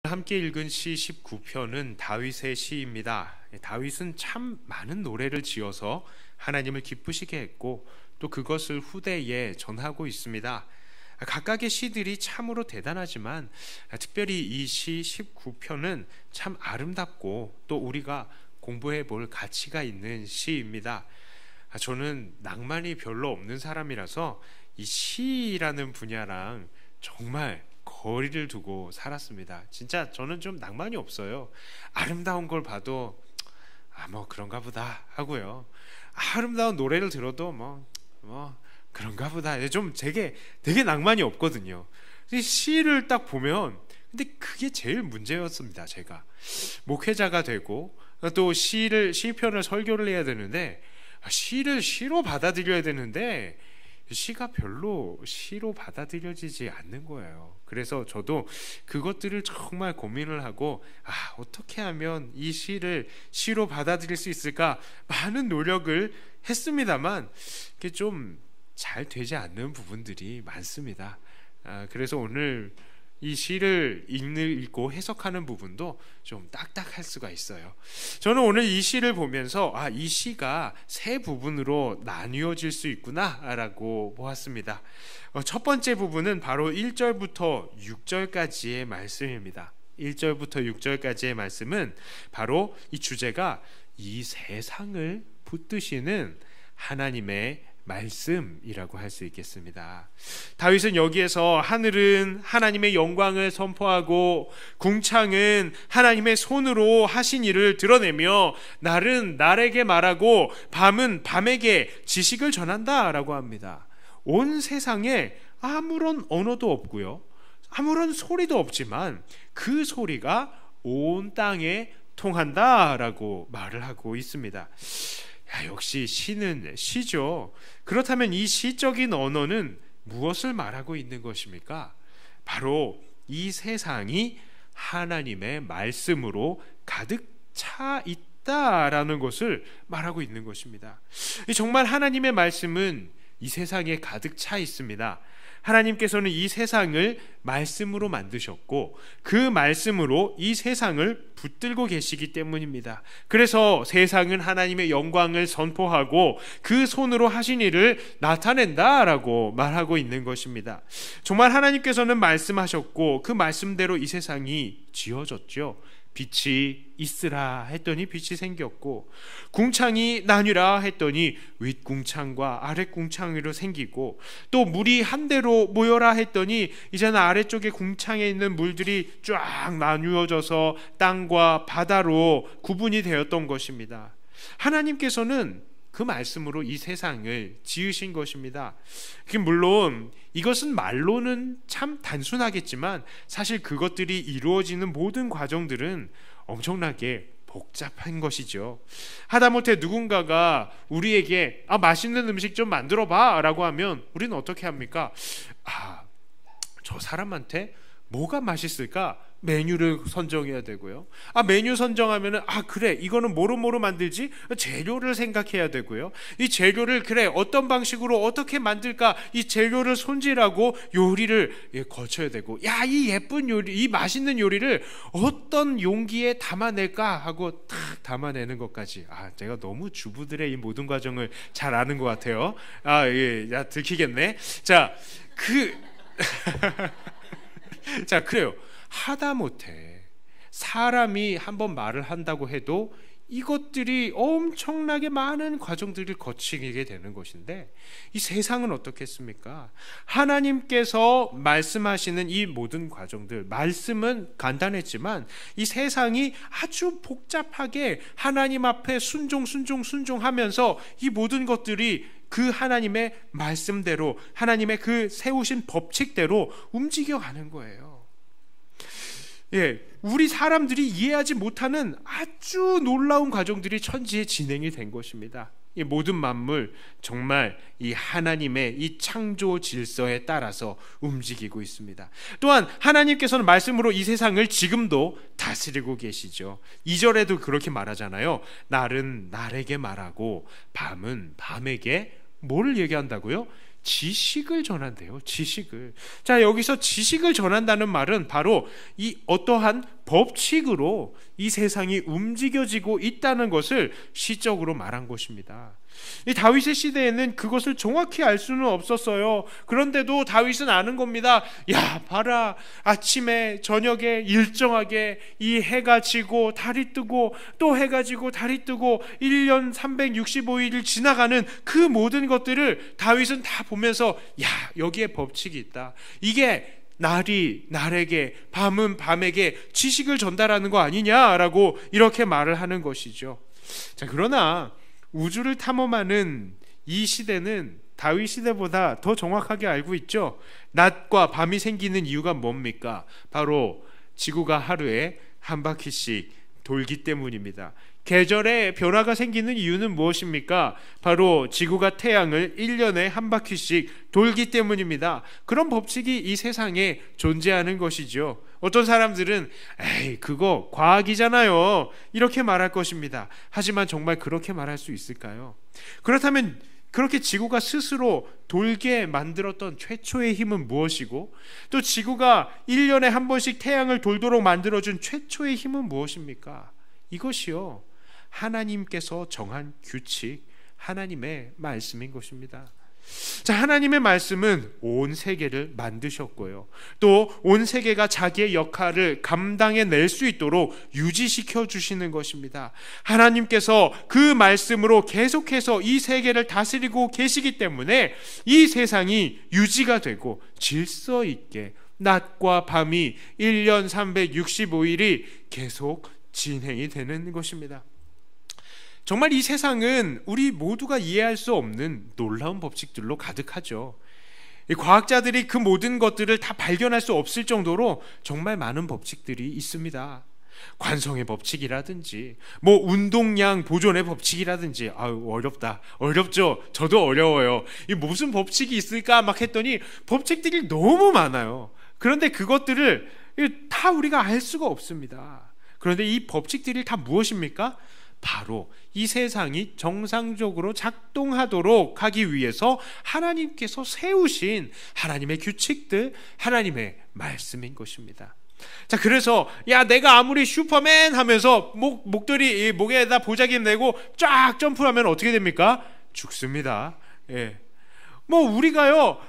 함께 읽은 시 19편은 다윗의 시입니다. 다윗은 참 많은 노래를 지어서 하나님을 기쁘시게 했고 또 그것을 후대에 전하고 있습니다. 각각의 시들이 참으로 대단하지만 특별히 이 시 19편은 참 아름답고 또 우리가 공부해 볼 가치가 있는 시입니다. 저는 낭만이 별로 없는 사람이라서 이 시라는 분야랑 정말 거리를 두고 살았습니다. 진짜 저는 좀 낭만이 없어요. 아름다운 걸 봐도 뭐 그런가 보다 하고요. 아름다운 노래를 들어도 뭐 그런가 보다. 좀 되게 낭만이 없거든요. 시를 딱 보면 근데 그게 제일 문제였습니다. 제가 목회자가 되고 또 시편을 설교를 해야 되는데 시를 시로 받아들여야 되는데 시가 별로 시로 받아들여지지 않는 거예요. 그래서 저도 그것들을 정말 고민을 하고 어떻게 하면 이 시를 시로 받아들일 수 있을까 많은 노력을 했습니다만 그게 좀 잘 되지 않는 부분들이 많습니다. 그래서 오늘 이 시를 읽고 해석하는 부분도 좀 딱딱할 수가 있어요. 저는 오늘 이 시를 보면서 이 시가 세 부분으로 나뉘어질 수 있구나 라고 보았습니다. 첫 번째 부분은 바로 1절부터 6절까지의 말씀입니다. 1절부터 6절까지의 말씀은 바로 이 주제가 이 세상을 붙드시는 하나님의 말씀이라고 할 수 있겠습니다. 다윗은 여기에서 하늘은 하나님의 영광을 선포하고 궁창은 하나님의 손으로 하신 일을 드러내며 날은 날에게 말하고 밤은 밤에게 지식을 전한다 라고 합니다. 온 세상에 아무런 언어도 없고요, 아무런 소리도 없지만 그 소리가 온 땅에 통한다 라고 말을 하고 있습니다. 역시 시는 시죠. 그렇다면 이 시적인 언어는 무엇을 말하고 있는 것입니까? 바로 이 세상이 하나님의 말씀으로 가득 차 있다라는 것을 말하고 있는 것입니다. 정말 하나님의 말씀은 이 세상에 가득 차 있습니다. 하나님께서는 이 세상을 말씀으로 만드셨고 그 말씀으로 이 세상을 붙들고 계시기 때문입니다. 그래서 세상은 하나님의 영광을 선포하고 그 손으로 하신 일을 나타낸다라고 말하고 있는 것입니다. 정말 하나님께서는 말씀하셨고 그 말씀대로 이 세상이 지어졌죠. 빛이 있으라 했더니 빛이 생겼고 궁창이 나뉘라 했더니 윗궁창과 아랫궁창으로 생기고 또 물이 한데로 모여라 했더니 이제는 아래쪽에 궁창에 있는 물들이 쫙 나누어져서 땅과 바다로 구분이 되었던 것입니다. 하나님께서는 그 말씀으로 이 세상을 지으신 것입니다. 물론 이것은 말로는 참 단순하겠지만 사실 그것들이 이루어지는 모든 과정들은 엄청나게 복잡한 것이죠. 하다못해 누군가가 우리에게 맛있는 음식 좀 만들어 봐 라고 하면 우리는 어떻게 합니까? 저 사람한테 뭐가 맛있을까? 메뉴를 선정해야 되고요. 메뉴 선정하면은 그래 이거는 뭐로 만들지? 재료를 생각해야 되고요. 이 재료를 그래 어떤 방식으로 어떻게 만들까? 이 재료를 손질하고 요리를 거쳐야 되고 이 예쁜 요리, 이 맛있는 요리를 어떤 용기에 담아낼까 하고 탁 담아내는 것까지. 제가 너무 주부들의 이 모든 과정을 잘 아는 것 같아요. 들키겠네. 자, 그래요. 하다못해 사람이 한번 말을 한다고 해도 이것들이 엄청나게 많은 과정들을 거치게 되는 것인데 이 세상은 어떻겠습니까? 하나님께서 말씀하시는 이 모든 과정들, 말씀은 간단했지만 이 세상이 아주 복잡하게 하나님 앞에 순종하면서 이 모든 것들이 그 하나님의 말씀대로 하나님의 그 세우신 법칙대로 움직여가는 거예요. 우리 사람들이 이해하지 못하는 아주 놀라운 과정들이 천지에 진행이 된 것입니다. 이 모든 만물 정말 이 하나님의 이 창조 질서에 따라서 움직이고 있습니다. 또한 하나님께서는 말씀으로 이 세상을 지금도 다스리고 계시죠. 2절에도 그렇게 말하잖아요. 날은 날에게 말하고 밤은 밤에게 뭐를 얘기한다고요? 지식을 전한대요. 지식을. 자, 여기서 지식을 전한다는 말은 바로 이 어떠한 법칙으로 이 세상이 움직여지고 있다는 것을 시적으로 말한 것입니다. 이 다윗의 시대에는 그것을 정확히 알 수는 없었어요. 그런데도 다윗은 아는 겁니다. 야, 봐라, 아침에 저녁에 일정하게 이 해가 지고 달이 뜨고 또 해가 지고 달이 뜨고 1년 365일을 지나가는 그 모든 것들을 다윗은 다 보면서, 야, 여기에 법칙이 있다. 이게 날이 날에게, 밤은 밤에게 지식을 전달하는 거 아니냐라고 이렇게 말을 하는 것이죠. 자, 그러나 우주를 탐험하는 이 시대는 다윗 시대보다 더 정확하게 알고 있죠. 낮과 밤이 생기는 이유가 뭡니까? 바로 지구가 하루에 한 바퀴씩 돌기 때문입니다. 계절에 변화가 생기는 이유는 무엇입니까? 바로 지구가 태양을 1년에 한 바퀴씩 돌기 때문입니다. 그런 법칙이 이 세상에 존재하는 것이죠. 어떤 사람들은 에이, 그거 과학이잖아요, 이렇게 말할 것입니다. 하지만 정말 그렇게 말할 수 있을까요? 그렇다면 그렇게 지구가 스스로 돌게 만들었던 최초의 힘은 무엇이고, 또 지구가 1년에 한 번씩 태양을 돌도록 만들어준 최초의 힘은 무엇입니까? 이것이요, 하나님께서 정한 규칙, 하나님의 말씀인 것입니다. 자, 하나님의 말씀은 온 세계를 만드셨고요, 또 온 세계가 자기의 역할을 감당해낼 수 있도록 유지시켜 주시는 것입니다. 하나님께서 그 말씀으로 계속해서 이 세계를 다스리고 계시기 때문에 이 세상이 유지가 되고 질서 있게 낮과 밤이 1년 365일이 계속 진행이 되는 것입니다. 정말 이 세상은 우리 모두가 이해할 수 없는 놀라운 법칙들로 가득하죠. 과학자들이 그 모든 것들을 다 발견할 수 없을 정도로 정말 많은 법칙들이 있습니다. 관성의 법칙이라든지 운동량 보존의 법칙이라든지, 어렵죠. 저도 어려워요. 이 무슨 법칙이 있을까 막 했더니 법칙들이 너무 많아요. 그런데 그것들을 다 우리가 알 수가 없습니다. 그런데 이 법칙들이 다 무엇입니까? 바로 이 세상이 정상적으로 작동하도록 하기 위해서 하나님께서 세우신 하나님의 규칙들, 하나님의 말씀인 것입니다. 자, 그래서 야, 내가 아무리 슈퍼맨 하면서 목도리 목에다 보자기 내고 쫙 점프하면 어떻게 됩니까? 죽습니다. 예. 우리가요,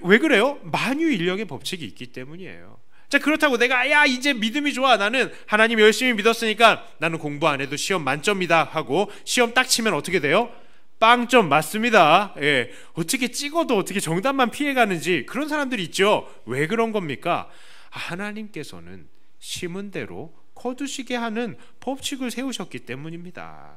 왜 그래요? 만유인력의 법칙이 있기 때문이에요. 자, 그렇다고 내가 이제 믿음이 좋아, 나는 하나님 열심히 믿었으니까 나는 공부 안 해도 시험 만점이다 하고 시험 딱 치면 어떻게 돼요? 빵점 맞습니다. 예. 어떻게 찍어도 어떻게 정답만 피해가는지 그런 사람들이 있죠. 왜 그런 겁니까? 하나님께서는 심은 대로 거두시게 하는 법칙을 세우셨기 때문입니다.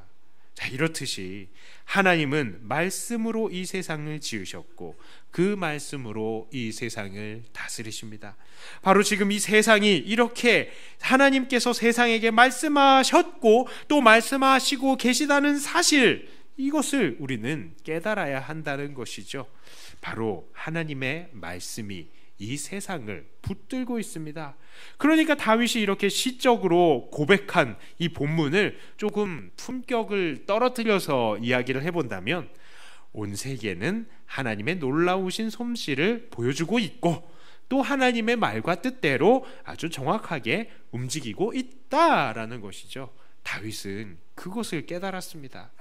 자, 이렇듯이 하나님은 말씀으로 이 세상을 지으셨고 그 말씀으로 이 세상을 다스리십니다. 바로 지금 이 세상이 이렇게 하나님께서 세상에게 말씀하셨고 또 말씀하시고 계시다는 사실, 이것을 우리는 깨달아야 한다는 것이죠. 바로 하나님의 말씀이 이 세상을 붙들고 있습니다. 그러니까 다윗이 이렇게 시적으로 고백한 이 본문을 조금 품격을 떨어뜨려서 이야기를 해본다면, 온 세계는 하나님의 놀라우신 솜씨를 보여주고 있고 또 하나님의 말과 뜻대로 아주 정확하게 움직이고 있다라는 것이죠. 다윗은 그것을 깨달았습니다.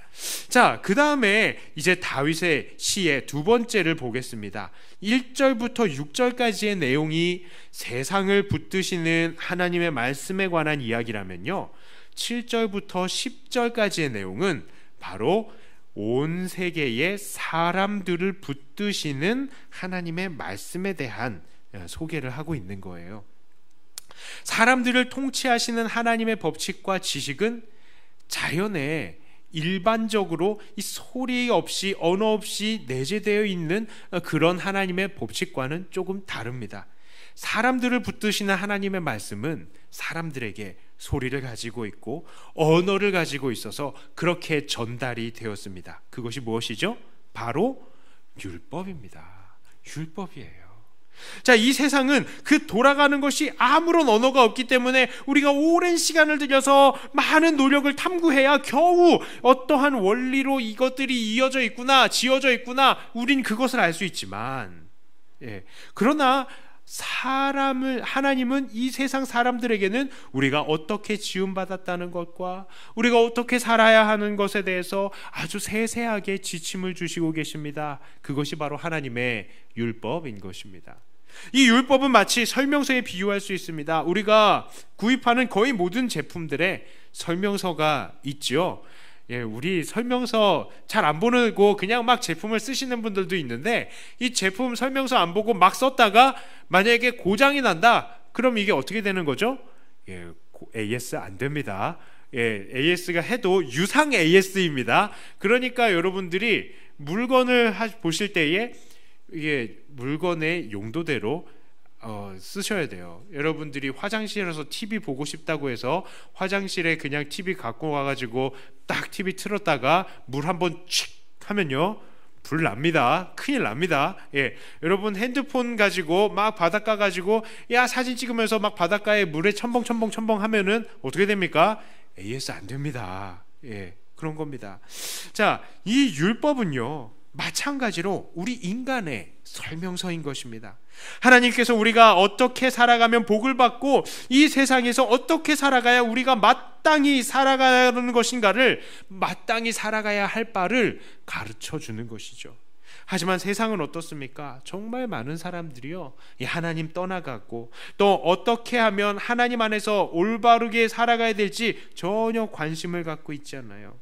자, 그 다음에 이제 다윗의 시의 두 번째를 보겠습니다. 1절부터 6절까지의 내용이 세상을 붙드시는 하나님의 말씀에 관한 이야기라면요, 7절부터 10절까지의 내용은 바로 온 세계의 사람들을 붙드시는 하나님의 말씀에 대한 소개를 하고 있는 거예요. 사람들을 통치하시는 하나님의 법칙과 지식은 자연에 일반적으로 이 소리 없이 언어 없이 내재되어 있는 그런 하나님의 법칙과는 조금 다릅니다. 사람들을 붙드시는 하나님의 말씀은 사람들에게 소리를 가지고 있고 언어를 가지고 있어서 그렇게 전달이 되었습니다. 그것이 무엇이죠? 바로 율법입니다. 율법이에요. 자, 이 세상은 그 돌아가는 것이 아무런 언어가 없기 때문에 우리가 오랜 시간을 들여서 많은 노력을 탐구해야 겨우 어떠한 원리로 이것들이 이어져 있구나, 지어져 있구나, 우린 그것을 알 수 있지만, 그러나 하나님은 이 세상 사람들에게는 우리가 어떻게 지음받았다는 것과 우리가 어떻게 살아야 하는 것에 대해서 아주 세세하게 지침을 주시고 계십니다. 그것이 바로 하나님의 율법인 것입니다. 이 율법은 마치 설명서에 비유할 수 있습니다. 우리가 구입하는 거의 모든 제품들에 설명서가 있죠. 우리 설명서 잘 안 보고 그냥 막 제품을 쓰시는 분들도 있는데, 이 제품 설명서 안 보고 막 썼다가 만약에 고장이 난다, 그럼 이게 어떻게 되는 거죠? AS 안 됩니다. AS가 해도 유상 AS입니다. 그러니까 여러분들이 물건을 보실 때에 이게 물건의 용도대로 쓰셔야 돼요. 여러분들이 화장실에서 TV 보고 싶다고 해서 화장실에 그냥 TV 갖고 와가지고 딱 TV 틀었다가 물 한번 칙 하면요, 불 납니다. 큰일 납니다. 여러분 핸드폰 가지고 막 바닷가 가지고 사진 찍으면서 막 바닷가에 물에 첨벙 하면은 어떻게 됩니까? AS 안 됩니다. 그런 겁니다. 자, 이 율법은요, 마찬가지로 우리 인간의 설명서인 것입니다. 하나님께서 우리가 어떻게 살아가면 복을 받고 이 세상에서 어떻게 살아가야 우리가 마땅히 살아가는 것인가를, 마땅히 살아가야 할 바를 가르쳐 주는 것이죠. 하지만 세상은 어떻습니까? 정말 많은 사람들이요, 하나님 떠나가고 또 어떻게 하면 하나님 안에서 올바르게 살아가야 될지 전혀 관심을 갖고 있지 않아요.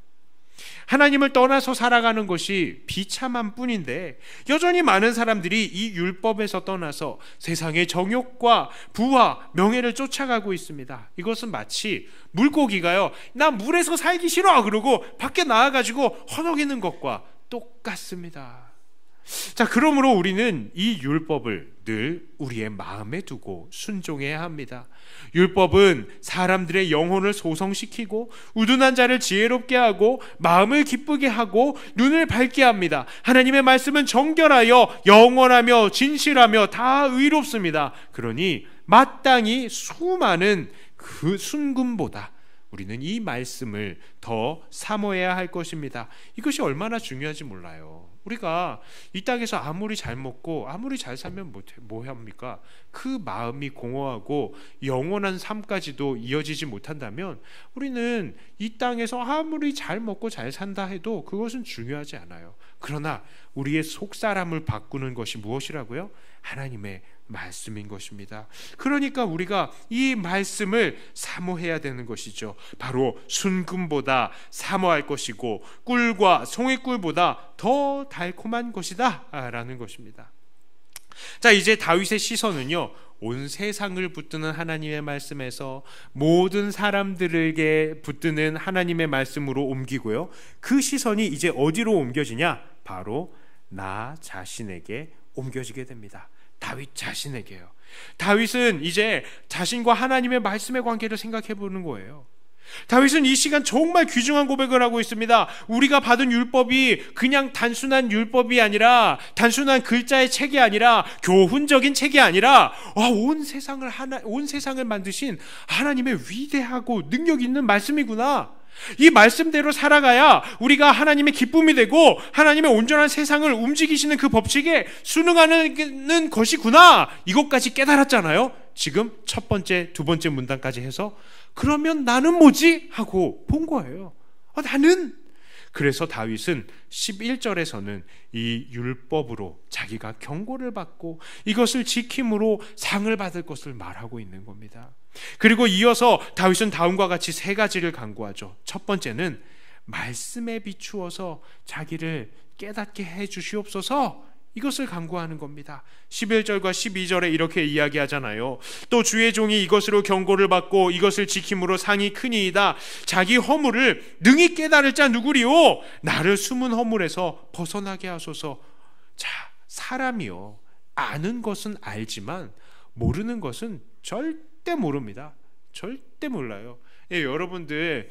하나님을 떠나서 살아가는 것이 비참한 뿐인데, 여전히 많은 사람들이 이 율법에서 떠나서 세상의 정욕과 부와 명예를 쫓아가고 있습니다. 이것은 마치 물고기가요, 나 물에서 살기 싫어 그러고 밖에 나와가지고 허덕이는 것과 똑같습니다. 자, 그러므로 우리는 이 율법을 늘 우리의 마음에 두고 순종해야 합니다. 율법은 사람들의 영혼을 소성시키고 우둔한 자를 지혜롭게 하고 마음을 기쁘게 하고 눈을 밝게 합니다. 하나님의 말씀은 정결하여 영원하며 진실하며 다 의롭습니다. 그러니 마땅히 수많은 그 순금보다 우리는 이 말씀을 더 사모해야 할 것입니다. 이것이 얼마나 중요한지 몰라요. 우리가 이 땅에서 아무리 잘 먹고 아무리 잘 살면 뭐 합니까? 그 마음이 공허하고 영원한 삶까지도 이어지지 못한다면 우리는 이 땅에서 아무리 잘 먹고 잘 산다 해도 그것은 중요하지 않아요. 그러나 우리의 속사람을 바꾸는 것이 무엇이라고요? 하나님의 말씀인 것입니다. 그러니까 우리가 이 말씀을 사모해야 되는 것이죠. 바로 순금보다 사모할 것이고 꿀과 송이꿀보다 더 달콤한 것이다 라는 것입니다. 자, 이제 다윗의 시선은요, 온 세상을 붙드는 하나님의 말씀에서 모든 사람들에게 붙드는 하나님의 말씀으로 옮기고요, 그 시선이 이제 어디로 옮겨지냐? 바로 나 자신에게 옮겨지게 됩니다. 다윗 자신에게요. 다윗은 이제 자신과 하나님의 말씀의 관계를 생각해 보는 거예요. 다윗은 이 시간 정말 귀중한 고백을 하고 있습니다. 우리가 받은 율법이 그냥 단순한 율법이 아니라, 단순한 글자의 책이 아니라, 교훈적인 책이 아니라, 온 세상을 만드신 하나님의 위대하고 능력 있는 말씀이구나. 이 말씀대로 살아가야 우리가 하나님의 기쁨이 되고 하나님의 온전한 세상을 움직이시는 그 법칙에 순응하는 것이구나. 이것까지 깨달았잖아요. 지금 첫 번째, 두 번째 문단까지 해서 그러면 나는 뭐지? 하고 본 거예요. 나는. 그래서 다윗은 11절에서는 이 율법으로 자기가 경고를 받고 이것을 지킴으로 상을 받을 것을 말하고 있는 겁니다. 그리고 이어서 다윗은 다음과 같이 세 가지를 강구하죠. 첫 번째는 말씀에 비추어서 자기를 깨닫게 해 주시옵소서, 이것을 강구하는 겁니다. 11절과 12절에 이렇게 이야기하잖아요. 또 주의 종이 이것으로 경고를 받고 이것을 지킴으로 상이 크니이다. 자기 허물을 능히 깨달을 자 누구리요? 나를 숨은 허물에서 벗어나게 하소서. 자, 사람이요, 아는 것은 알지만 모르는 것은 절대 모릅니다. 절대 몰라요. 여러분들,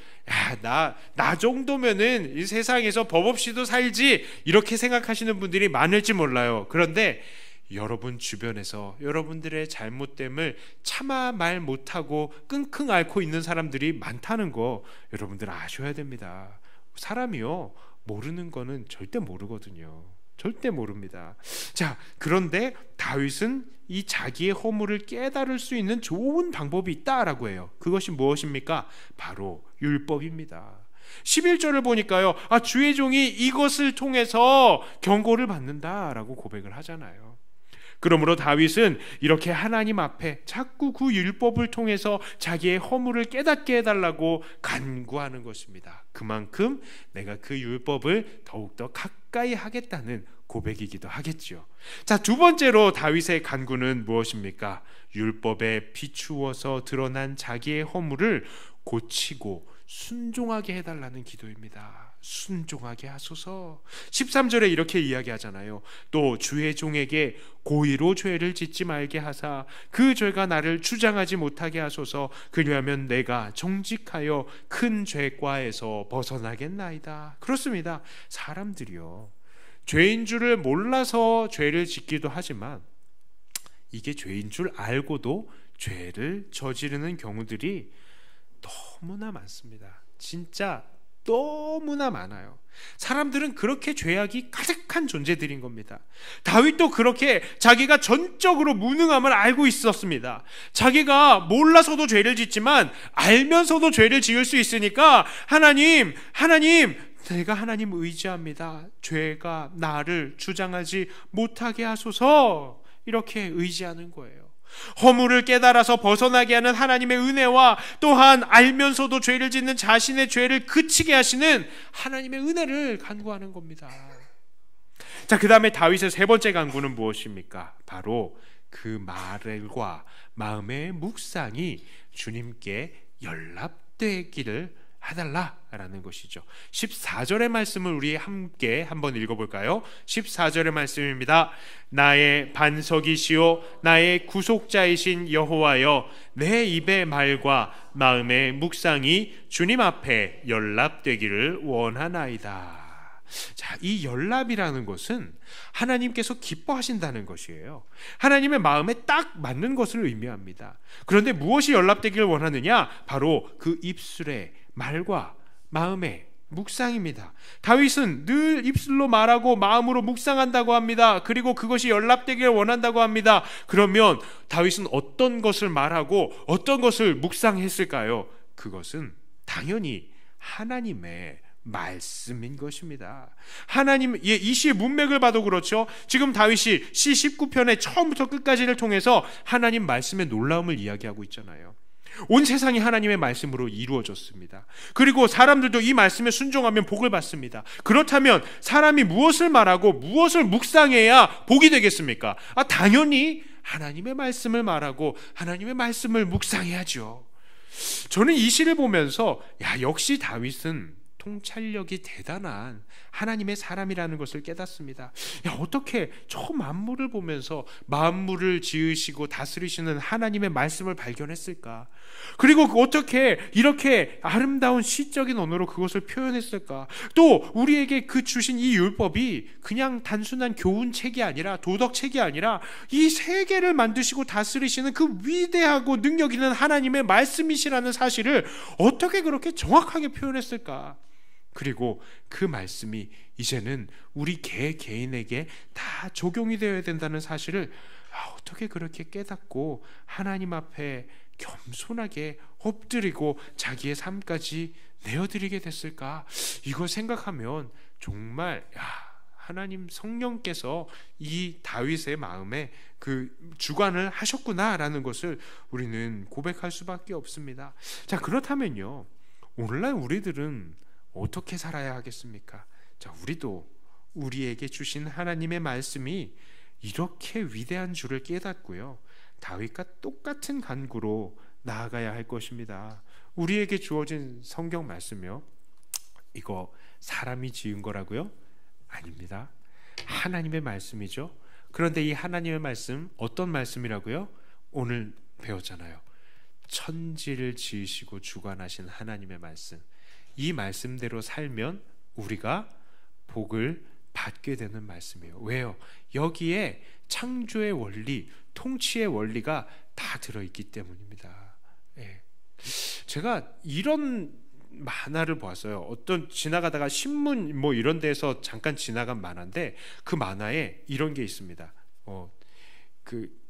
나 정도면은 이 세상에서 법 없이도 살지, 이렇게 생각하시는 분들이 많을지 몰라요. 그런데 여러분 주변에서 여러분들의 잘못됨을 차마 말 못하고 끙끙 앓고 있는 사람들이 많다는 거 여러분들 아셔야 됩니다. 사람이요, 모르는 거는 절대 모르거든요. 절대 모릅니다. 자, 그런데 다윗은 이 자기의 허물을 깨달을 수 있는 좋은 방법이 있다라고 해요. 그것이 무엇입니까? 바로 율법입니다. 11절을 보니까요, 주의 종이 이것을 통해서 경고를 받는다라고 고백을 하잖아요. 그러므로 다윗은 이렇게 하나님 앞에 자꾸 그 율법을 통해서 자기의 허물을 깨닫게 해달라고 간구하는 것입니다. 그만큼 내가 그 율법을 더욱더 가까이 하겠다는 고백이기도 하겠죠. 자, 두 번째로 다윗의 간구는 무엇입니까? 율법에 비추어서 드러난 자기의 허물을 고치고 순종하게 해달라는 기도입니다. 순종하게 하소서. 13절에 이렇게 이야기하잖아요. 또 주의 종에게 고의로 죄를 짓지 말게 하사 그 죄가 나를 주장하지 못하게 하소서. 그리하면 내가 정직하여 큰 죄과에서 벗어나겠나이다. 그렇습니다. 사람들이요, 죄인 줄을 몰라서 죄를 짓기도 하지만 이게 죄인 줄 알고도 죄를 저지르는 경우들이 너무나 많습니다. 진짜 너무나 많아요. 사람들은 그렇게 죄악이 가득한 존재들인 겁니다. 다윗도 그렇게 자기가 전적으로 무능함을 알고 있었습니다. 자기가 몰라서도 죄를 짓지만 알면서도 죄를 지을 수 있으니까 하나님, 내가 하나님 의지합니다. 죄가 나를 주장하지 못하게 하소서. 이렇게 의지하는 거예요. 허물을 깨달아서 벗어나게 하는 하나님의 은혜와 또한 알면서도 죄를 짓는 자신의 죄를 그치게 하시는 하나님의 은혜를 간구하는 겁니다. 자, 그 다음에 다윗의 세 번째 간구는 무엇입니까? 바로 그 말과 마음의 묵상이 주님께 연락되기를 해달라라는 것이죠. 14절의 말씀을 우리 함께 한번 읽어볼까요? 14절의 말씀입니다. 나의 반석이시오 나의 구속자이신 여호와여, 내 입의 말과 마음의 묵상이 주님 앞에 연락되기를 원하나이다. 자, 이 연락이라는 것은 하나님께서 기뻐하신다는 것이에요. 하나님의 마음에 딱 맞는 것을 의미합니다. 그런데 무엇이 연락되기를 원하느냐? 바로 그 입술의 말과 마음의 묵상입니다. 다윗은 늘 입술로 말하고 마음으로 묵상한다고 합니다. 그리고 그것이 연락되기를 원한다고 합니다. 그러면 다윗은 어떤 것을 말하고 어떤 것을 묵상했을까요? 그것은 당연히 하나님의 말씀인 것입니다. 하나님, 이 시의 문맥을 봐도 그렇죠. 지금 다윗이 시 19편의 처음부터 끝까지를 통해서 하나님 말씀의 놀라움을 이야기하고 있잖아요. 온 세상이 하나님의 말씀으로 이루어졌습니다. 그리고 사람들도 이 말씀에 순종하면 복을 받습니다. 그렇다면 사람이 무엇을 말하고 무엇을 묵상해야 복이 되겠습니까? 당연히 하나님의 말씀을 말하고 하나님의 말씀을 묵상해야죠. 저는 이 시를 보면서 역시 다윗은 통찰력이 대단한 하나님의 사람이라는 것을 깨닫습니다. 어떻게 저 만물을 보면서 만물을 지으시고 다스리시는 하나님의 말씀을 발견했을까? 그리고 어떻게 이렇게 아름다운 시적인 언어로 그것을 표현했을까? 또 우리에게 그 주신 이 율법이 그냥 단순한 교훈책이 아니라 도덕책이 아니라 이 세계를 만드시고 다스리시는 그 위대하고 능력 있는 하나님의 말씀이시라는 사실을 어떻게 그렇게 정확하게 표현했을까? 그리고 그 말씀이 이제는 우리 개인에게 다 적용이 되어야 된다는 사실을 어떻게 그렇게 깨닫고 하나님 앞에 겸손하게 엎드리고 자기의 삶까지 내어드리게 됐을까? 이걸 생각하면 정말 하나님 성령께서 이 다윗의 마음에 그 주관을 하셨구나라는 것을 우리는 고백할 수밖에 없습니다. 자, 그렇다면요, 오늘날 우리들은 어떻게 살아야 하겠습니까? 자, 우리도 우리에게 주신 하나님의 말씀이 이렇게 위대한 줄을 깨닫고요, 다윗과 똑같은 간구로 나아가야 할 것입니다. 우리에게 주어진 성경 말씀이요, 이거 사람이 지은 거라고요? 아닙니다. 하나님의 말씀이죠. 그런데 이 하나님의 말씀 어떤 말씀이라고요? 오늘 배웠잖아요. 천지를 지으시고 주관하신 하나님의 말씀. 이 말씀대로 살면 우리가 복을 받게 되는 말씀이에요. 왜요? 여기에 창조의 원리, 통치의 원리가 다 들어있기 때문입니다. 예. 제가 이런 만화를 보았어요. 어떤 지나가다가 신문 뭐 이런 데서 잠깐 지나간 만화인데, 그 만화에 이런 게 있습니다. 그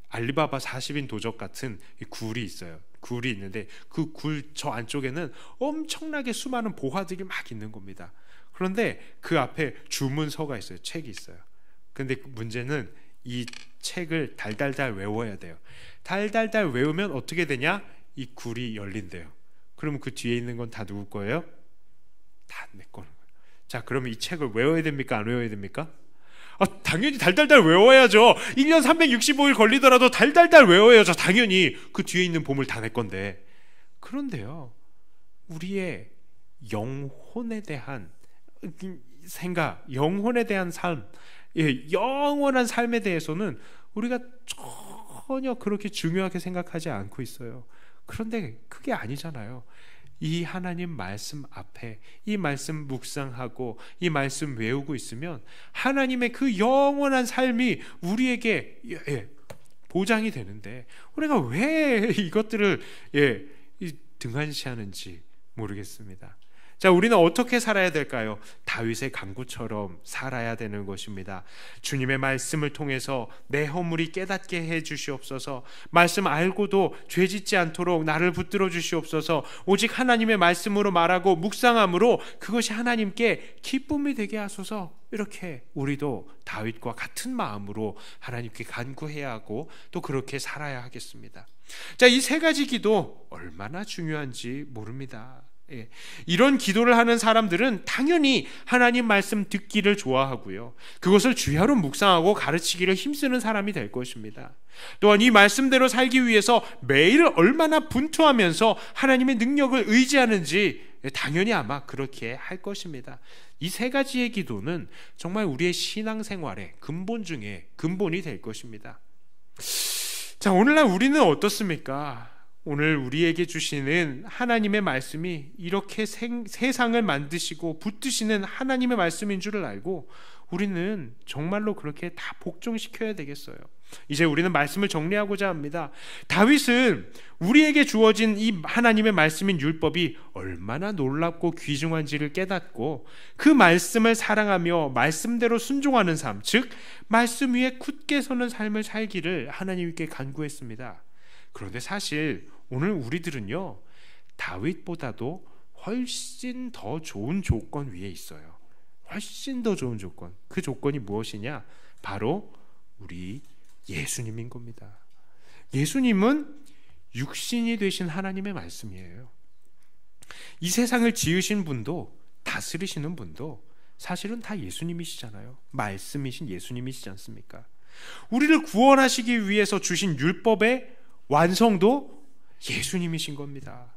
알리바바 40인 도적 같은 굴이 있어요. 굴이 있는데 그 굴 저 안쪽에는 엄청나게 수많은 보화들이 막 있는 겁니다. 그런데 그 앞에 주문서가 있어요. 책이 있어요. 근데 문제는 이 책을 달달달 외워야 돼요. 달달달 외우면 어떻게 되냐? 이 굴이 열린대요. 그러면 그 뒤에 있는 건 다 누구 거예요? 다 내 거는 거예요. 자, 그러면 이 책을 외워야 됩니까? 안 외워야 됩니까? 당연히 달달달 외워야죠. 1년 365일 걸리더라도 달달달 외워야죠. 당연히 그 뒤에 있는 보물 다 내 건데. 그런데요, 우리의 영혼에 대한 생각, 영혼에 대한 삶, 영원한 삶에 대해서는 우리가 전혀 그렇게 중요하게 생각하지 않고 있어요. 그런데 그게 아니잖아요. 이 하나님 말씀 앞에 이 말씀 묵상하고 이 말씀 외우고 있으면 하나님의 그 영원한 삶이 우리에게 보장이 되는데, 우리가 왜 이것들을 등한시하는지 모르겠습니다. 자, 우리는 어떻게 살아야 될까요? 다윗의 간구처럼 살아야 되는 것입니다. 주님의 말씀을 통해서 내 허물이 깨닫게 해 주시옵소서. 말씀 알고도 죄 짓지 않도록 나를 붙들어 주시옵소서. 오직 하나님의 말씀으로 말하고 묵상함으로 그것이 하나님께 기쁨이 되게 하소서. 이렇게 우리도 다윗과 같은 마음으로 하나님께 간구해야 하고 또 그렇게 살아야 하겠습니다. 자, 이 세 가지 기도 얼마나 중요한지 모릅니다. 이런 기도를 하는 사람들은 당연히 하나님 말씀 듣기를 좋아하고요, 그것을 주야로 묵상하고 가르치기를 힘쓰는 사람이 될 것입니다. 또한 이 말씀대로 살기 위해서 매일 얼마나 분투하면서 하나님의 능력을 의지하는지 당연히 아마 그렇게 할 것입니다. 이 세 가지의 기도는 정말 우리의 신앙생활의 근본 중에 근본이 될 것입니다. 자, 오늘날 우리는 어떻습니까? 오늘 우리에게 주시는 하나님의 말씀이 이렇게 세상을 만드시고 붙드시는 하나님의 말씀인 줄을 알고 우리는 정말로 그렇게 다 복종시켜야 되겠어요. 이제 우리는 말씀을 정리하고자 합니다. 다윗은 우리에게 주어진 이 하나님의 말씀인 율법이 얼마나 놀랍고 귀중한지를 깨닫고 그 말씀을 사랑하며 말씀대로 순종하는 삶, 즉 말씀 위에 굳게 서는 삶을 살기를 하나님께 간구했습니다. 그런데 사실 오늘 우리들은요, 다윗보다도 훨씬 더 좋은 조건 위에 있어요. 훨씬 더 좋은 조건. 그 조건이 무엇이냐? 바로 우리 예수님인 겁니다. 예수님은 육신이 되신 하나님의 말씀이에요. 이 세상을 지으신 분도 다스리시는 분도 사실은 다 예수님이시잖아요. 말씀이신 예수님이시지 않습니까? 우리를 구원하시기 위해서 주신 율법의 완성도 예수님이신 겁니다.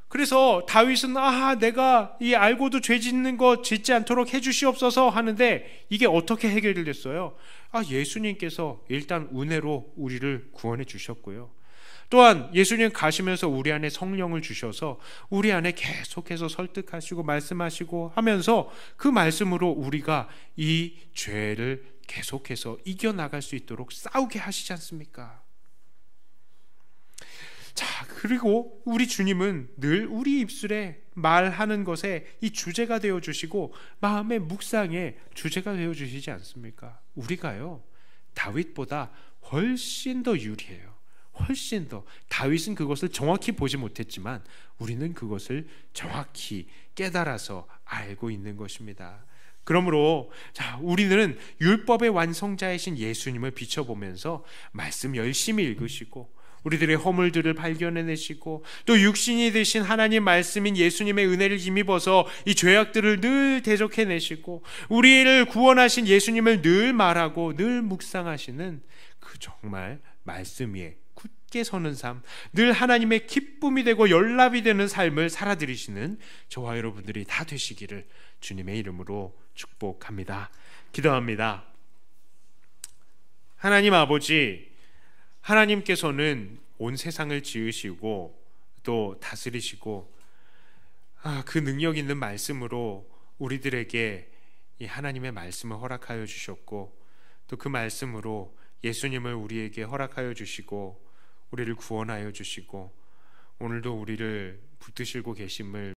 그래서 다윗은 내가 이 알고도 죄 짓는 거 짓지 않도록 해주시옵소서 하는데 이게 어떻게 해결이 됐어요? 예수님께서 일단 은혜로 우리를 구원해 주셨고요, 또한 예수님 가시면서 우리 안에 성령을 주셔서 우리 안에 계속해서 설득하시고 말씀하시고 하면서 그 말씀으로 우리가 이 죄를 계속해서 이겨나갈 수 있도록 싸우게 하시지 않습니까? 자, 그리고 우리 주님은 늘 우리 입술에 말하는 것에 이 주제가 되어주시고 마음의 묵상에 주제가 되어주시지 않습니까? 우리가요, 다윗보다 훨씬 더 유리해요. 훨씬 더. 다윗은 그것을 정확히 보지 못했지만 우리는 그것을 정확히 깨달아서 알고 있는 것입니다. 그러므로 우리는 율법의 완성자이신 예수님을 비춰보면서 말씀 열심히 읽으시고 우리들의 허물들을 발견해내시고 또 육신이 되신 하나님 말씀인 예수님의 은혜를 힘입어서 이 죄악들을 늘 대적해내시고 우리를 구원하신 예수님을 늘 말하고 늘 묵상하시는 그 정말 말씀 위에 굳게 서는 삶, 늘 하나님의 기쁨이 되고 연락이 되는 삶을 살아들이시는 저와 여러분들이 다 되시기를 주님의 이름으로 축복합니다. 기도합니다. 하나님 아버지, 하나님께서는 온 세상을 지으시고 또 다스리시고 그 능력 있는 말씀으로 우리들에게 이 하나님의 말씀을 허락하여 주셨고 또 그 말씀으로 예수님을 우리에게 허락하여 주시고 우리를 구원하여 주시고 오늘도 우리를 붙드시고 계심을